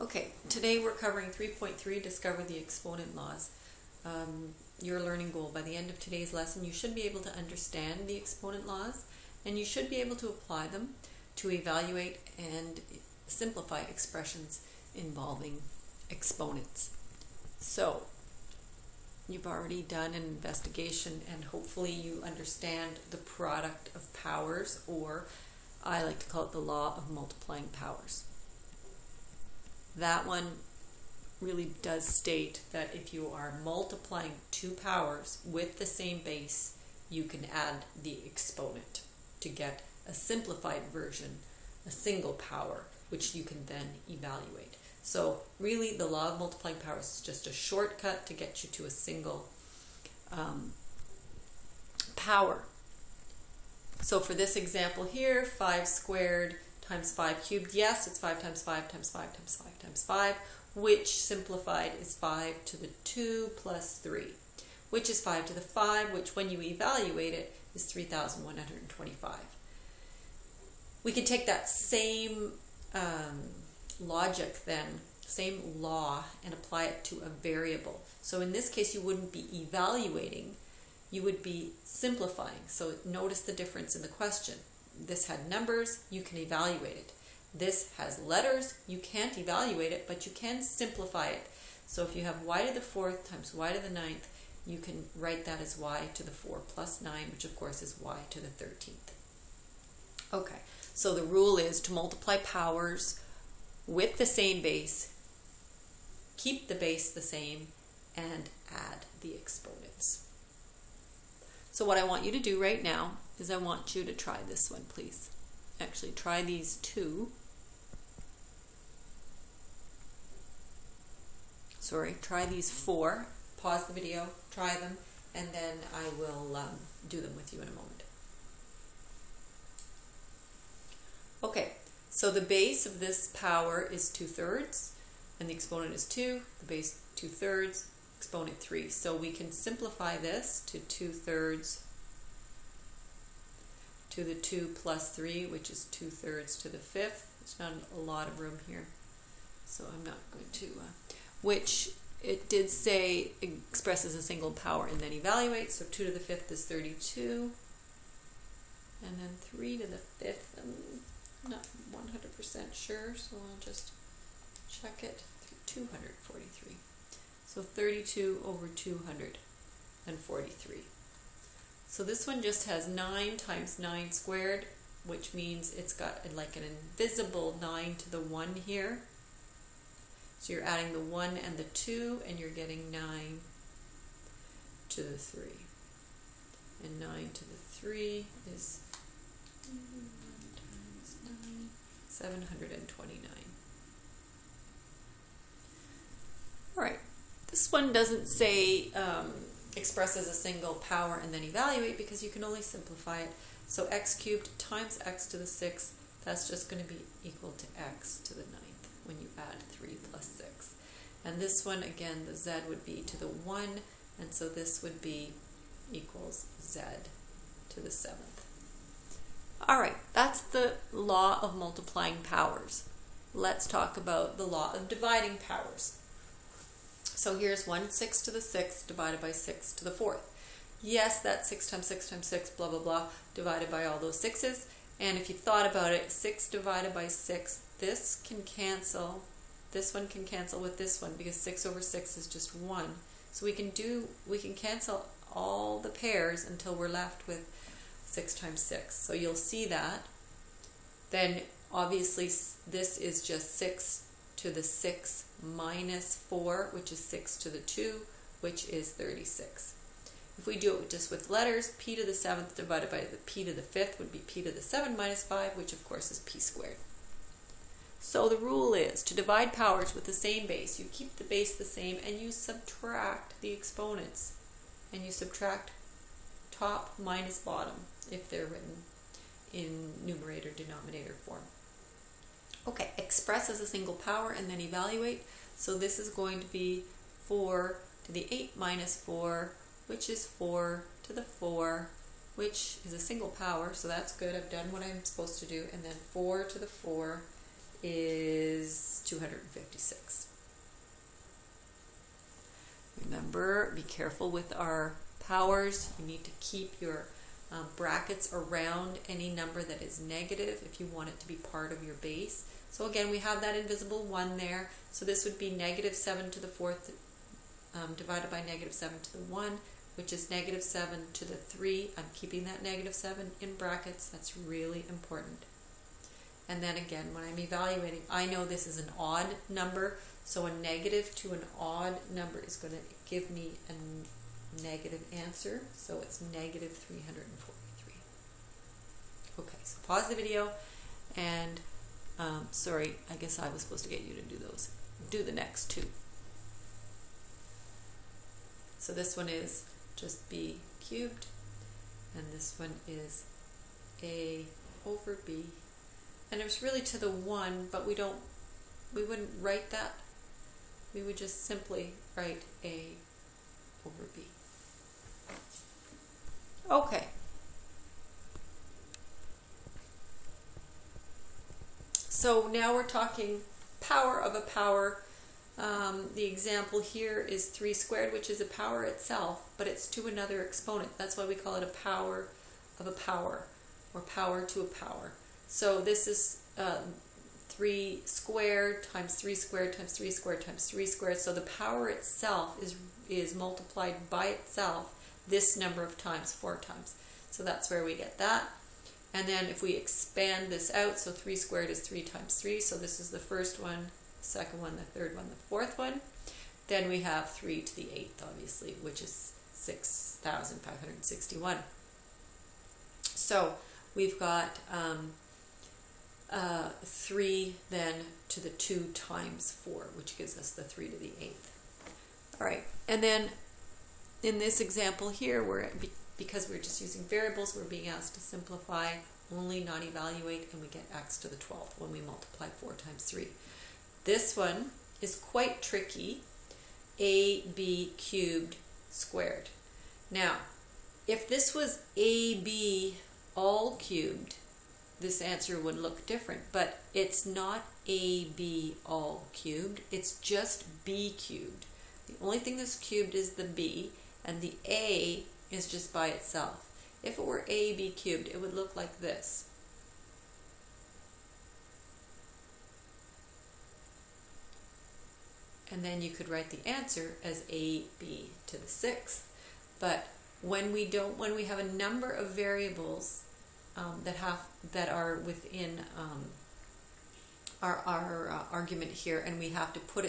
Okay, today we're covering 3.3, Discover the Exponent Laws. Your learning goal. By the end of today's lesson, you should be able to understand the exponent laws, and you should be able to apply them to evaluate and simplify expressions involving exponents. So, you've already done an investigation, and hopefully you understand the product of powers, or I like to call it the law of multiplying powers. That one really does state that if you are multiplying two powers with the same base, you can add the exponent to get a simplified version, a single power, which you can then evaluate. So really the law of multiplying powers is just a shortcut to get you to a single power. So for this example here, 5 squared times 5 cubed, yes, it's 5 times 5 times 5 times 5 times 5, which simplified is 5 to the 2 plus 3, which is 5 to the 5, which when you evaluate it is 3,125. We could take that same logic then, same law, and apply it to a variable. So in this case you wouldn't be evaluating, you would be simplifying. So notice the difference in the question. This had numbers, you can evaluate it. This has letters, you can't evaluate it, but you can simplify it. So if you have y to the 4th times y to the 9th, you can write that as y to the 4 plus 9, which of course is y to the 13th. Okay, so the rule is to multiply powers with the same base, keep the base the same, and add the exponents. So what I want you to do right now is I want you to try this one, please. Actually, try these two. Try these 4. Pause the video, try them, and then I will do them with you in a moment. Okay, so the base of this power is 2/3, and the exponent is 2. The base 2/3, exponent 3. So we can simplify this to 2/3 to the 2 plus 3, which is 2/3 to the 5th. There's not a lot of room here, so I'm not going to, which it did say expresses a single power and then evaluates. So 2 to the 5th is 32, and then 3 to the 5th, I'm not 100% sure, so I'll just check it, 243. So 32 over 243. So this one just has 9 times 9 squared, which means it's got like an invisible 9 to the 1 here. So you're adding the 1 and the 2, and you're getting 9 to the 3. And 9 to the 3 is 9 times 9, 729. All right, this one doesn't say express as a single power and then evaluate, because you can only simplify it. So x cubed times x to the 6th, that's just going to be equal to x to the 9th when you add 3 plus 6. And this one, again, the z would be to the 1, and so this would be equals z to the 7th. All right, that's the law of multiplying powers. Let's talk about the law of dividing powers. So here's 1/6 to the 6th divided by 6 to the 4th. Yes, that's 6 times 6 times 6, blah, blah, blah, divided by all those 6's. And if you thought about it, 6 divided by 6, this can cancel. This one can cancel with this one, because 6 over 6 is just 1. So we can cancel all the pairs until we're left with 6 times 6. So you'll see that. Then obviously this is just 6 to the 6 minus 4, which is 6 to the 2, which is 36. If we do it just with letters, p to the 7th divided by the p to the 5th would be p to the 7 minus 5, which of course is p squared. So the rule is to divide powers with the same base. You keep the base the same, and you subtract the exponents. And you subtract top minus bottom if they're written in numerator-denominator form. Okay, express as a single power and then evaluate. So this is going to be 4 to the 8 minus 4, which is 4 to the 4, which is a single power, so that's good. I've done what I'm supposed to do. And then 4 to the 4 is 256. Remember, be careful with our powers. You need to keep your brackets around any number that is negative if you want it to be part of your base. So again, we have that invisible 1 there. So this would be negative 7 to the 4th divided by negative 7 to the 1, which is negative 7 to the 3. I'm keeping that negative 7 in brackets. That's really important. And then again, when I'm evaluating, I know this is an odd number, so a negative to an odd number is going to give me a negative answer, so it's negative 343. Okay, so pause the video, and sorry, I guess I was supposed to get you to do those. Do the next two. So this one is just b cubed, and this one is a over b. And it's really to the 1, but we wouldn't write that. We would just simply write a over b. Okay. So now we're talking power of a power. The example here is 3 squared, which is a power itself, but it's to another exponent. That's why we call it a power of a power, or power to a power. So this is 3 squared times 3 squared times 3 squared times 3 squared. So the power itself is multiplied by itself this number of times, 4 times. So that's where we get that. And then if we expand this out, so 3 squared is 3 times 3. So this is the first one, the second one, the third one, the fourth one. Then we have 3 to the 8th, obviously, which is 6,561. So we've got 3 then to the 2 times 4, which gives us the 3 to the 8th. All right, and then in this example here, because we're just using variables, we're being asked to simplify only, not evaluate, and we get x to the 12th when we multiply 4 times 3. This one is quite tricky, ab cubed squared. Now, if this was ab all cubed, this answer would look different, but it's not ab all cubed, it's just b cubed. The only thing that's cubed is the b, and the a is just by itself. If it were ab cubed, it would look like this. And then you could write the answer as ab to the 6th. But when we have a number of variables that are within our argument here, and we have to put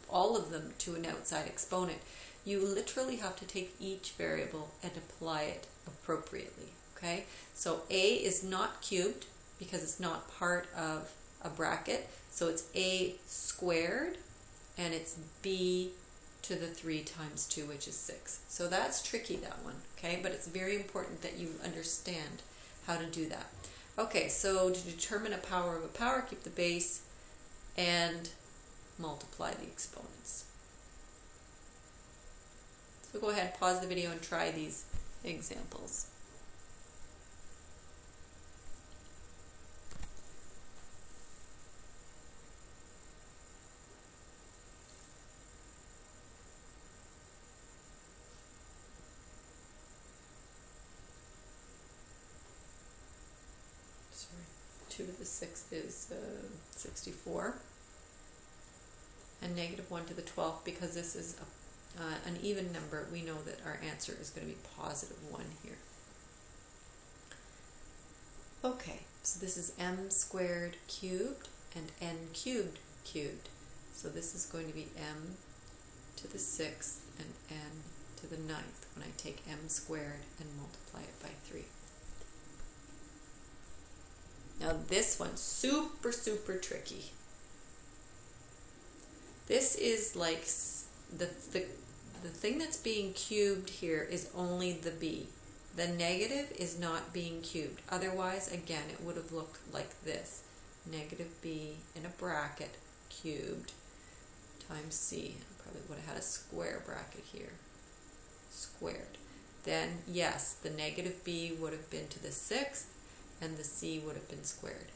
all of them to an outside exponent, you literally have to take each variable and apply it appropriately. Okay, so a is not cubed because it's not part of a bracket, so it's a squared, and it's b to the 3 times 2, which is 6. So that's tricky, that one, okay? But it's very important that you understand how to do that. Okay, so to determine a power of a power, keep the base and multiply the exponents. So go ahead, pause the video and try these examples. Sorry, 2 to the 6th is 64. And negative 1 to the 12th, because this is an even number, we know that our answer is going to be positive 1 here. Okay, so this is m squared cubed and n cubed cubed. So this is going to be m to the 6th and n to the 9th when I take m squared and multiply it by 3. Now this one's super, super tricky. This is like the thing that's being cubed here is only the b. The negative is not being cubed. Otherwise, again, it would have looked like this. Negative b in a bracket cubed times c. I probably would have had a square bracket here. Squared. Then, yes, the negative b would have been to the 6th, and the c would have been squared.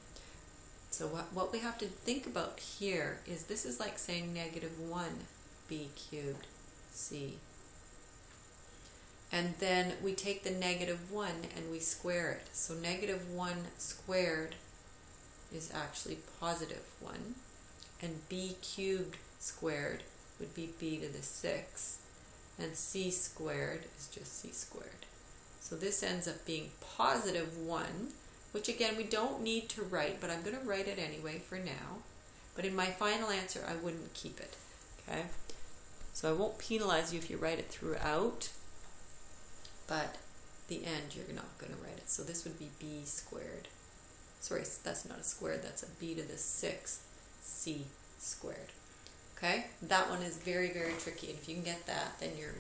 So what we have to think about here is this is like saying negative 1b cubed c. And then we take the negative 1 and we square it. So negative 1 squared is actually positive 1. And b cubed squared would be b to the 6th. And c squared is just c squared. So this ends up being positive 1, which again we don't need to write, but I'm going to write it anyway for now. But in my final answer I wouldn't keep it. Okay? So I won't penalize you if you write it throughout, but the end you're not going to write it. So this would be b squared. Sorry, that's not a squared, that's a b to the 6th c squared. Okay? That one is very, very tricky. And if you can get that, then you're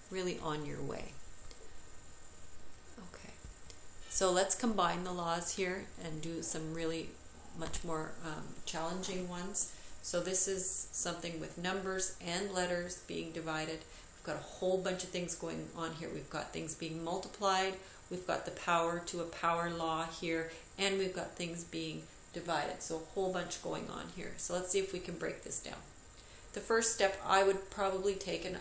really on your way. Okay. So let's combine the laws here and do some really much more challenging ones. So this is something with numbers and letters being divided. We've got a whole bunch of things going on here. We've got things being multiplied. We've got the power to a power law here. And we've got things being divided. So a whole bunch going on here. So let's see if we can break this down. The first step I would probably take, and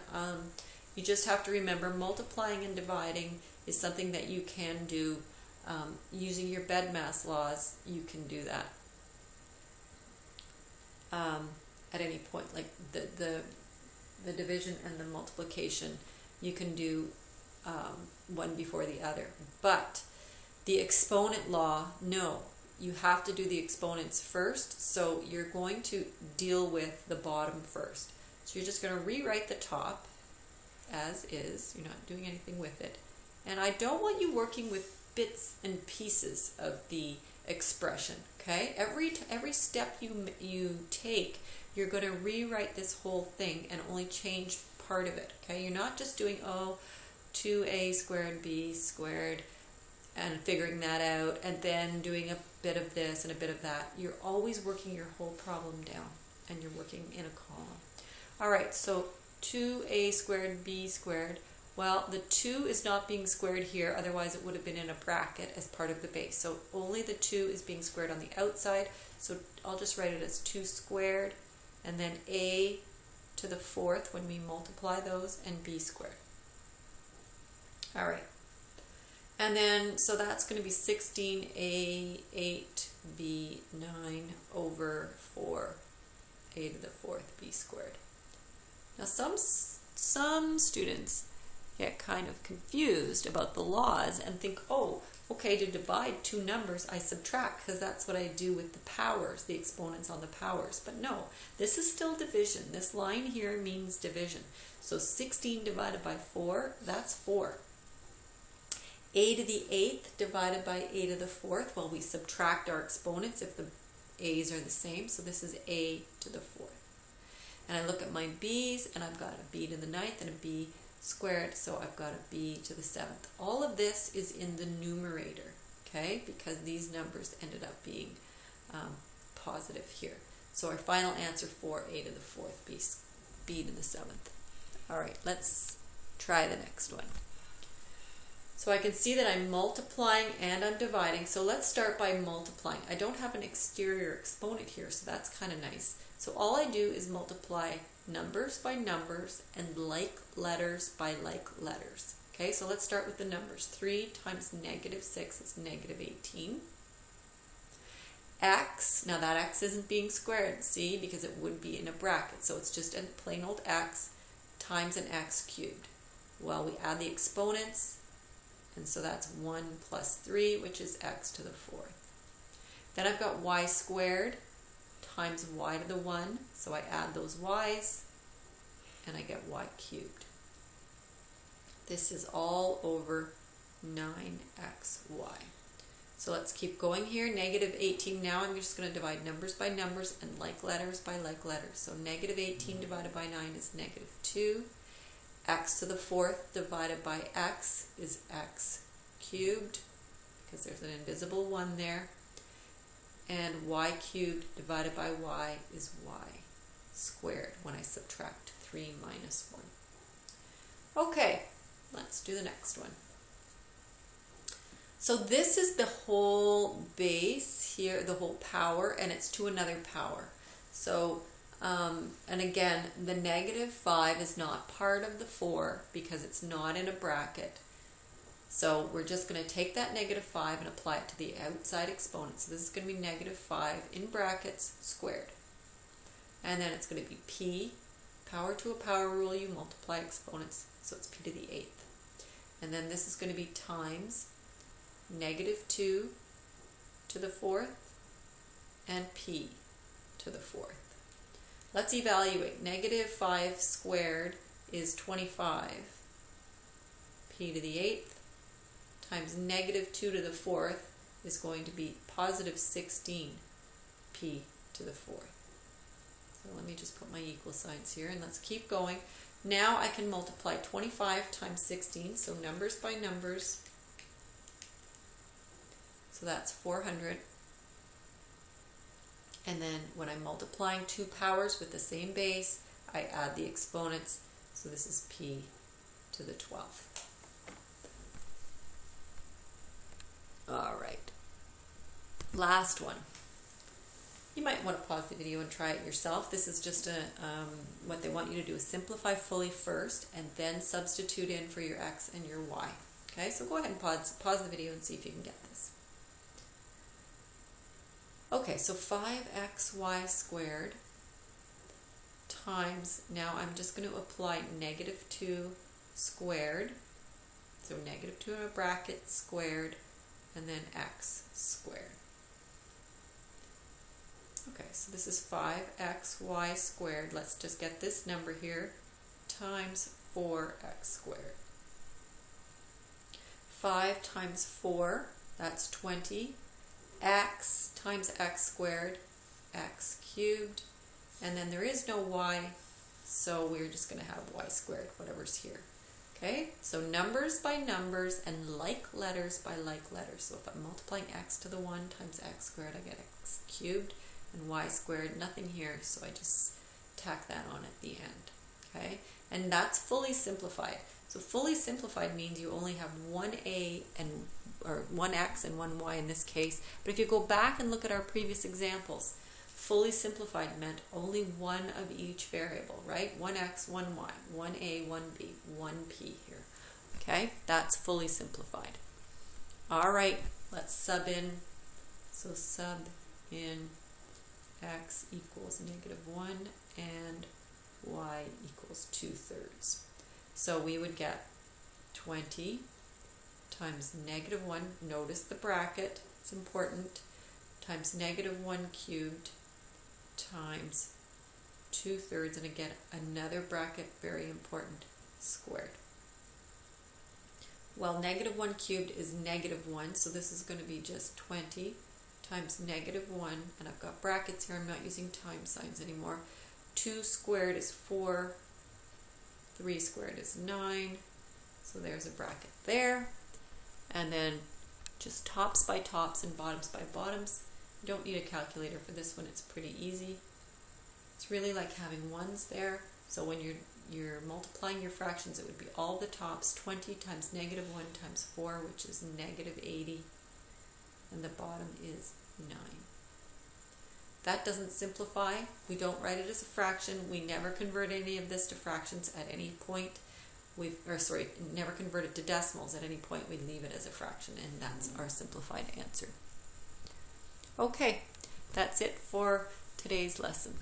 you just have to remember multiplying and dividing is something that you can do using your BEDMAS laws. You can do that at any point, like the division and the multiplication. You can do one before the other, but the exponent law, no. You have to do the exponents first, so you're going to deal with the bottom first. So you're just going to rewrite the top as is. You're not doing anything with it. And I don't want you working with bits and pieces of the expression, okay? Every step you take, you're going to rewrite this whole thing and only change part of it, okay? You're not just doing, 2a squared b squared, and figuring that out, and then doing a bit of this and a bit of that. You're always working your whole problem down, and you're working in a column. All right, so 2a squared b squared. Well, the 2 is not being squared here, otherwise it would have been in a bracket as part of the base. So only the 2 is being squared on the outside, so I'll just write it as 2 squared, and then a to the 4th when we multiply those, and b squared. All right. And then, so that's going to be 16a 8b 9 over 4a to the 4th b squared. Now some students get kind of confused about the laws and think, okay, to divide two numbers I subtract, because that's what I do with the powers, the exponents on the powers. But no, this is still division. This line here means division. So 16 divided by 4, that's 4. A to the 8th divided by a to the 4th. Well, we subtract our exponents if the a's are the same. So this is a to the 4th. And I look at my b's, and I've got a b to the 9th and a b squared. So I've got a b to the 7th. All of this is in the numerator, okay? Because these numbers ended up being positive here. So our final answer for a to the 4th, b to the 7th. All right, let's try the next one. So I can see that I'm multiplying and I'm dividing. So let's start by multiplying. I don't have an exterior exponent here, so that's kind of nice. So all I do is multiply numbers by numbers and like letters by like letters. Okay, so let's start with the numbers. 3 times negative 6 is negative 18. X, now that x isn't being squared, see, because it would be in a bracket. So it's just a plain old x times an x cubed. Well, we add the exponents. And so that's 1 plus 3, which is x to the 4th. Then I've got y squared times y to the 1. So I add those y's, and I get y cubed. This is all over 9xy. So let's keep going here. Negative 18. Now I'm just going to divide numbers by numbers and like letters by like letters. So negative 18 divided by 9 is negative 2. X to the 4th divided by x is x cubed, because there's an invisible 1 there. And y cubed divided by y is y squared when I subtract 3 minus 1. Okay, let's do the next one. So this is the whole base here, the whole power, and it's to another power. So, and again, the -5 is not part of the 4 because it's not in a bracket. So we're just going to take that -5 and apply it to the outside exponent. So this is going to be -5 in brackets squared. And then it's going to be p, power to a power rule, you multiply exponents, so it's p to the 8th. And then this is going to be times -2 to the 4th and p to the 4th. Let's evaluate. -5 squared is 25 p to the 8th times -2 to the 4th is going to be +16 p to the 4th. So let me just put my equal signs here and let's keep going. Now I can multiply 25 times 16, so numbers by numbers. So that's 400. And then when I'm multiplying two powers with the same base, I add the exponents. So this is p to the 12th. All right. Last one. You might want to pause the video and try it yourself. This is just what they want you to do is simplify fully first and then substitute in for your x and your y. Okay, so go ahead and pause the video and see if you can get this. Okay, so 5xy squared times, now I'm just going to apply -2 squared, so -2 in a bracket squared, and then x squared. Okay, so this is 5xy squared, let's just get this number here, times 4x squared. 5 times 4, that's 20. X times x squared, x cubed, and then there is no y, so we're just going to have y squared, whatever's here. Okay, so numbers by numbers and like letters by like letters. So if I'm multiplying x to the 1 times x squared, I get x cubed, and y squared, nothing here, so I just tack that on at the end. Okay, and that's fully simplified. So fully simplified means you only have one a and or one x and one y in this case. But if you go back and look at our previous examples, fully simplified meant only one of each variable, right? One x, one y, one a, one b, one p here. Okay, that's fully simplified. All right, let's sub in. So sub in x equals -1 and y equals 2/3. So we would get 20 times -1, notice the bracket, it's important, times -1 cubed times 2/3, and again, another bracket, very important, squared. Well, -1 cubed is -1, so this is going to be just 20 times -1, and I've got brackets here, I'm not using time signs anymore. 2 squared is 4, 3 squared is 9, so there's a bracket there. And then just tops by tops and bottoms by bottoms. You don't need a calculator for this one, it's pretty easy. It's really like having ones there, so when you're multiplying your fractions, it would be all the tops, 20 times -1 times 4, which is -80, and the bottom is 9. That doesn't simplify. We don't write it as a fraction. We never convert any of this to fractions at any point. Never convert it to decimals at any point. We leave it as a fraction, and that's our simplified answer. Okay, that's it for today's lesson.